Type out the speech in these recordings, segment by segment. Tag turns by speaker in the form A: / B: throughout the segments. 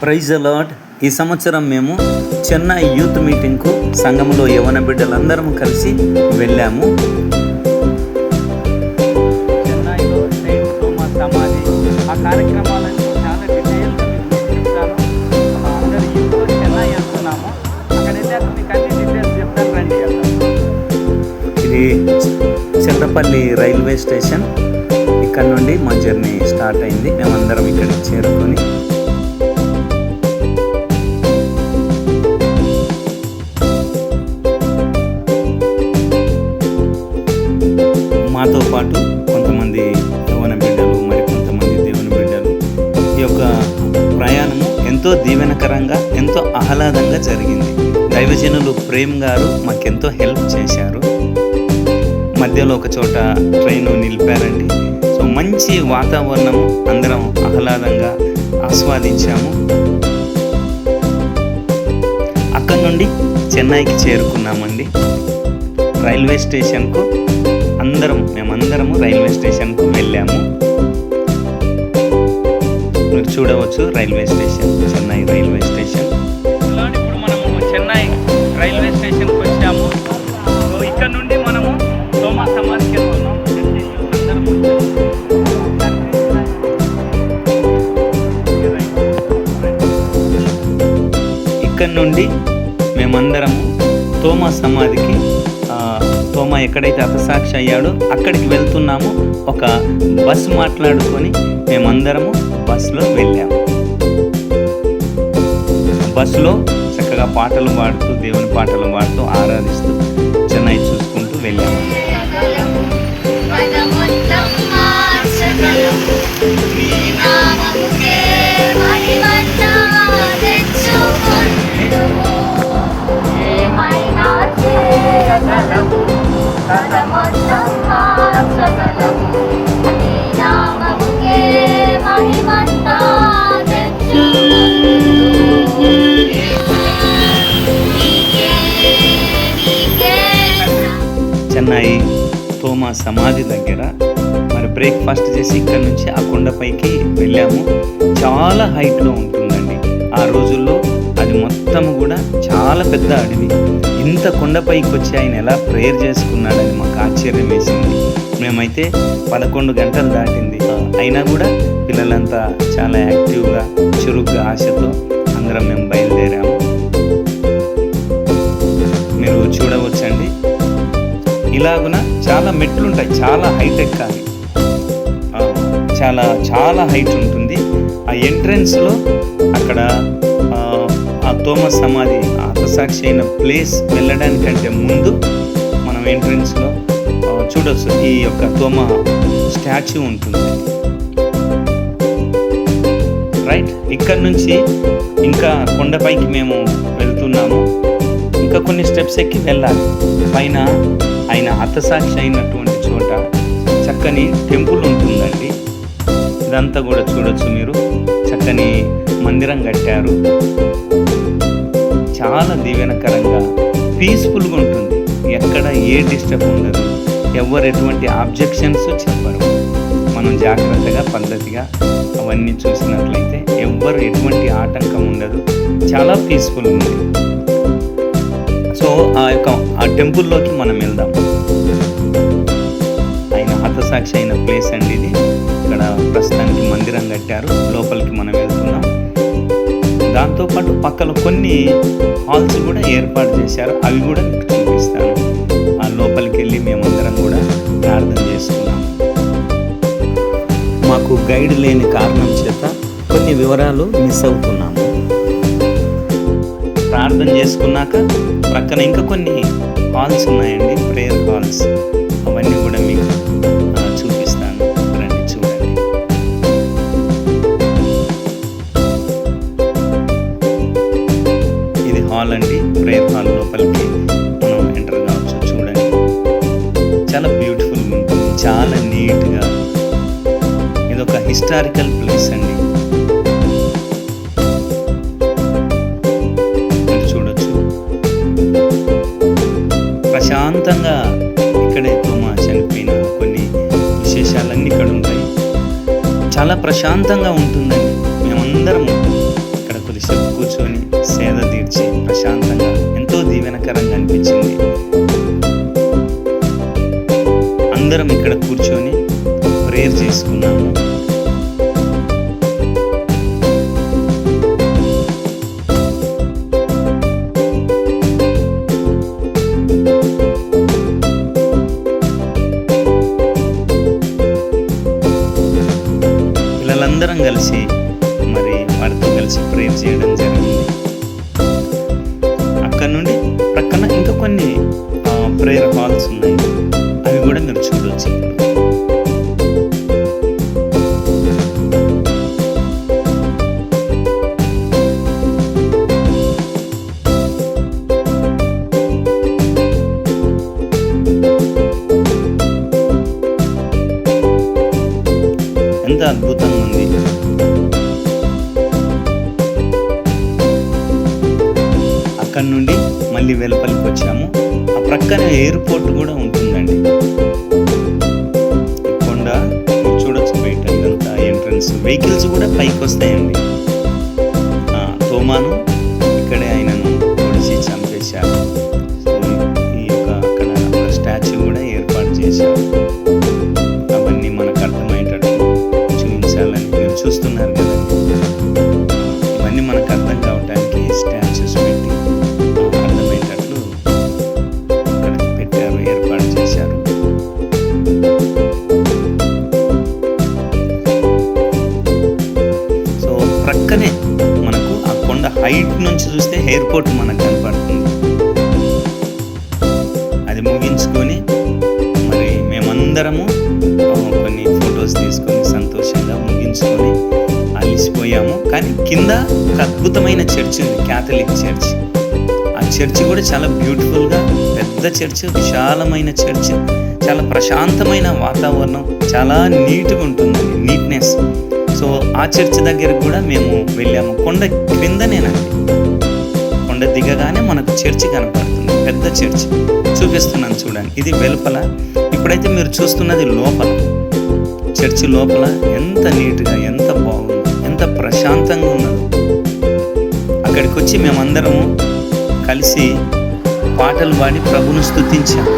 A: Praise the lord. ఈ సంవత్సరం మేము చెన్నై యూత్ మీటింగ్కు సంఘంలో యవన బిడ్డలందరం కలిసి వెళ్ళాము. చెన్నైలో సెయింట్ థోమస్ సమాధి ఆ కార్యక్రమాలను చాలా డీటెయిల్గా మీకు చెప్తాను. అందరు యూత్లో చెన్నై వెళ్తున్నాము. అక్కడ వెళ్ళాక మీకు అన్ని డీటెయిల్స్ చెప్తాను, రండి. ఇది చంద్రపల్లి రైల్వే స్టేషన్. ఇక్కడ నుండి మా జర్నీ స్టార్ట్ అయింది. మేమందరం ఇక్కడికి చేరుకొని మాతో పాటు కొంతమంది యవ్వన బిడ్డలు, మరి కొంతమంది దేవుని బిడ్డలు. ఈ యొక్క ప్రయాణము ఎంతో దీవెనకరంగా, ఎంతో ఆహ్లాదంగా జరిగింది. దైవజనులు ప్రేమ్ గారు మాకెంతో హెల్ప్ చేశారు. మధ్యలో ఒక చోట ట్రైన్ నిలిపారండి. సో మంచి వాతావరణము, అందరం ఆహ్లాదంగా ఆస్వాదించాము. అక్కడి నుండి చెన్నైకి చేరుకున్నామండి. రైల్వే స్టేషన్కు మేమందరము రైల్వే స్టేషన్కు వెళ్ళాము. మీరు చూడవచ్చు railway station, Chennai railway station. ఇప్పుడు మనము చెన్నై రైల్వే స్టేషన్కి వచ్చాము. సో ఇక్కడ నుండి మనము థోమస్ సమాధికి వెళ్తున్నాం. ఇక్కడ నుండి మేమందరము థోమస్ సమాధికి, థోమా ఎక్కడైతే హతసాక్షి అయ్యాడో అక్కడికి వెళ్తున్నాము. ఒక బస్సు మాట్లాడుకొని మేమందరము బస్సులో వెళ్ళాము. బస్సులో చక్కగా పాటలు పాడుతూ, దేవుని పాటలు పాడుతూ, ఆరాధిస్తూ చెన్నై చూసుకుంటూ వెళ్ళాము. చెన్నై థోమస్ సమాధి దగ్గర మరి బ్రేక్ఫాస్ట్ చేసి ఇక్కడ నుంచి ఆ కొండపైకి వెళ్ళాము. చాలా హైట్లో ఉంటుందండి. ఆ రోజుల్లో అది మొత్తం కూడా చాలా పెద్ద అడవి. ఇంత కొండపైకి వచ్చి ఆయన ఎలా ప్రేయర్ చేసుకున్నాడని మాకు ఆశ్చర్యం వేసింది. మేమైతే 11 గంటలు దాటింది. అయినా కూడా పిల్లలంతా చాలా యాక్టివ్గా, చురుగ్గా, ఆశతో అందరం మేము బయలుదేరాము. మీరు చూడవచ్చండి, ఇలాగున చాలా మెట్లుంటాయి. చాలా హైట్ ఎక్కాలి, చాలా హైట్ ఉంటుంది. ఆ ఎంట్రన్స్లో అక్కడ ఆ థోమస్ సమాధి హతసాక్షి అయిన ప్లేస్ వెళ్ళడానికంటే ముందు మనం ఎంట్రన్స్లో చూడవచ్చు ఈ యొక్క థోమా స్టాచ్యూ ఉంటుంది. రైట్, ఇక్కడ నుంచి ఇంకా కొండపైకి మేము వెళ్తున్నాము. ఇంకా కొన్ని స్టెప్స్ ఎక్కి వెళ్ళాలి. పైన ఆయన హతసాక్షి అయినటువంటి చోట చక్కని టెంపుల్ ఉంటుందండి. ఇదంతా కూడా చూడొచ్చు మీరు. చక్కని మందిరం కట్టారు. చాలా దీవెనకరంగా, పీస్ఫుల్గా ఉంటుంది. ఎక్కడ ఏ డిస్టర్బ్ ఉండదు. ఎవరు ఎటువంటి ఆబ్జెక్షన్స్ చెప్పరు. మనం జాగ్రత్తగా, పద్ధతిగా అవన్నీ చూసినట్లయితే ఎవ్వరు ఎటువంటి ఆటంకం ఉండదు. చాలా పీస్ఫుల్ ఉంది. సో ఆ టెంపుల్లోకి మనం వెళ్దాం. ఆయన హతసాక్షి అయిన ప్లేస్ అండి ఇది. ఇక్కడ ప్రస్తుతానికి మందిరం కట్టారు. లోపలికి మనం వెళ్తున్నాం. దాంతోపాటు పక్కన కొన్ని హాల్స్ కూడా ఏర్పాటు చేశారు. అవి కూడా మీకు చూపిస్తాను. ఆ లోపలికి వెళ్ళి మేమందరం కూడా ప్రార్థన చేసుకున్నాం. మాకు గైడ్ లేని కారణం చేత కొన్ని వివరాలు మిస్ అవుతున్నాము. ప్రార్థన చేసుకున్నాక ప్రక్కన ఇంకా కొన్ని హాల్స్ ఉన్నాయండి, ప్రేయర్ హాల్స్. అవన్నీ కూడా మీకు చూపిస్తాను, రండి చూడండి. ఇది హాల్ అండి, ప్రేయర్ హాల్. లోపలికి మనం ఎంటర్ కావచ్చు. చూడండి, చాలా బ్యూటిఫుల్గా ఉంటుంది, చాలా నీట్గా. ఇది ఒక హిస్టారికల్ ప్లేస్ అండి. ప్రశాంతంగా ఇక్కడే థోమా చనిపోయిన కొన్ని విశేషాలన్నీ ఇక్కడ ఉంటాయి. చాలా ప్రశాంతంగా ఉంటుందండి. మేమందరం ఇక్కడ కొద్దిసేపు కూర్చొని సేద తీర్చి ప్రశాంతంగా ఎంతో దీవెనకరంగా అనిపించింది. అందరం ఇక్కడ కూర్చొని ప్రేయర్ చేసుకున్నాము. పిల్లలందరం కలిసి మరి వారితో కలిసి ప్రేయర్ చేయడం జరిగింది. అక్కడ నుండి ప్రక్కన ఇంకా కొన్ని ప్రేయర్ హాల్స్ ఉన్నాయి, అవి కూడా మీరు చూడవచ్చు. ఎంత అద్భుతంగా ఉంది. అక్కడ నుండి మళ్ళీ వెలుపలికి వచ్చాము. ఆ ప్రక్కన ఎయిర్పోర్ట్ కూడా ఉంటుందండి. కొండ చూడొచ్చు బయట, ఇదంతా ఎంట్రన్స్. వెహికల్స్ కూడా పైకి వస్తాయండి. తోమాను ఇక్కడే ఆయనను పొడిచి చంపేశారు. ఈ యొక్క అక్కడ ఒక స్టాచ్యూ కూడా ఏర్పాటు చేశారు. అవన్నీ మనకు అర్థమయ్యేటట్టు చూపించాలని మీరు చూస్తున్నారు కదండి. ఇవన్నీ మనకు అర్థం కావడానికి స్టాచ్యూస్ పెట్టి అర్థమయ్యేటట్లు అక్కడ పెట్టారు, ఏర్పాటు చేశారు. సో ప్రక్కనే మనకు ఆ కొండ హైట్ నుంచి చూస్తే ఎయిర్పోర్ట్ మనకు కనపడుతుంది. అది ముగించుకొని మరి మేమందరము కొన్ని ఫొటోస్ తీసుకొని సంతోషంగా ముగించుకొని అలిసిపోయాము. కానీ కింద ఒక అద్భుతమైన చర్చ్ ఉంది, క్యాథలిక్ చర్చ్. ఆ చర్చ్ కూడా చాలా బ్యూటిఫుల్గా, పెద్ద చర్చ్, విశాలమైన చర్చ్, చాలా ప్రశాంతమైన వాతావరణం, చాలా నీట్గా ఉంటుందండి, నీట్నెస్. సో ఆ చర్చ్ దగ్గరకు కూడా మేము వెళ్ళాము. కొండ క్రిందనేనండి, కొండ దిగగానే మనకు చర్చ్ కనపడుతుంది, పెద్ద చర్చ్. చూపిస్తున్నాను చూడండి. ఇది వెలుపల. ఇప్పుడైతే మీరు చూస్తున్నది లోపల. చర్చి లోపల ఎంత నీట్గా, ఎంత బాగుందో, ఎంత ప్రశాంతంగా ఉన్నదో. అక్కడికి వచ్చి మేమందరము కలిసి పాటలు పాడి ప్రభువును స్తుతించాము.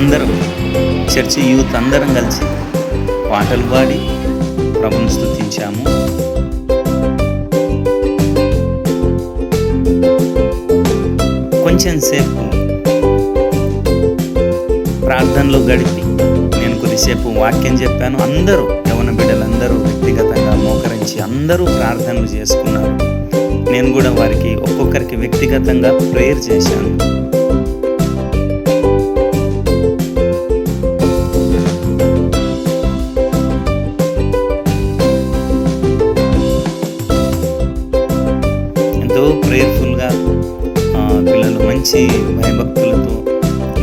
A: అందరం చర్చి యూత్ అందరం కలిసి పాటలు పాడి ప్రభువును స్తుతించాము. కొంచెం సేపు ప్రార్థనలో గడిపి నేను కొద్దిసేపు వాక్యం చెప్పాను. అందరూ యవన బిడ్డలందరూ వ్యక్తిగతంగా మోకరించి అందరూ ప్రార్థనలు చేసుకున్నారు. నేను కూడా వారికి ఒక్కొక్కరికి వ్యక్తిగతంగా ప్రేయర్ చేశాను. ఎంతో ప్రేయర్ఫుల్గా పిల్లలు మంచి భయభక్తులతో,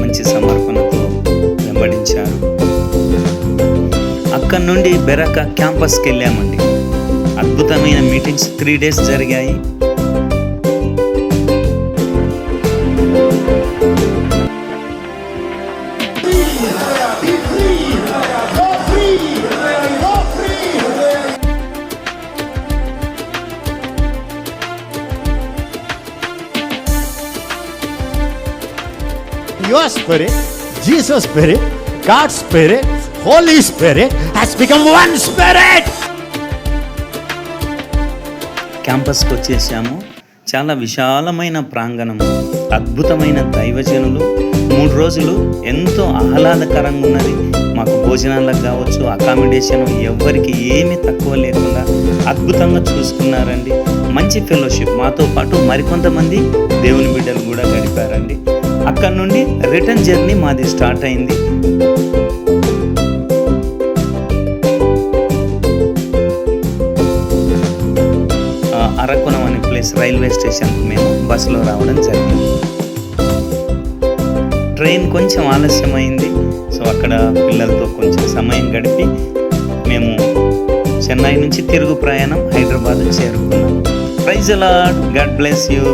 A: మంచి సమర్పణతో వెంబడించారు. అక్కడి నుండి బెరక క్యాంపస్కి వెళ్ళామండి. అద్భుతమైన మీటింగ్స్ 3 days జరిగాయి.
B: Your spirit, Jesus' spirit, God's spirit, Holy Spirit has become one spirit.
A: క్యాంపస్కి వచ్చేసాము. చాలా విశాలమైన ప్రాంగణము, అద్భుతమైన దైవజనులు. 3 రోజులు ఎంతో ఆహ్లాదకరంగా ఉన్నది. మాకు భోజనాలకు కావచ్చు, అకామిడేషన్ ఎవ్వరికి ఏమీ తక్కువ లేకుండా అద్భుతంగా చూసుకున్నారండి. మంచి ఫెలోషిప్. మాతో పాటు మరికొంతమంది దేవుని బిడ్డలు కూడా గడిపారండి. అక్కడ నుండి రిటర్న్ జర్నీ మాది స్టార్ట్ అయింది. అరకునం అనే ప్లేస్, రైల్వే స్టేషన్కు మేము బస్సులో రావడం జరిగింది. ట్రైన్ కొంచెం ఆలస్యమైంది. సో అక్కడ పిల్లలతో కొంచెం సమయం గడిపి మేము చెన్నై నుంచి తిరుగు ప్రయాణం హైదరాబాద్ చేరుకున్నాం. Praise the Lord, God bless you.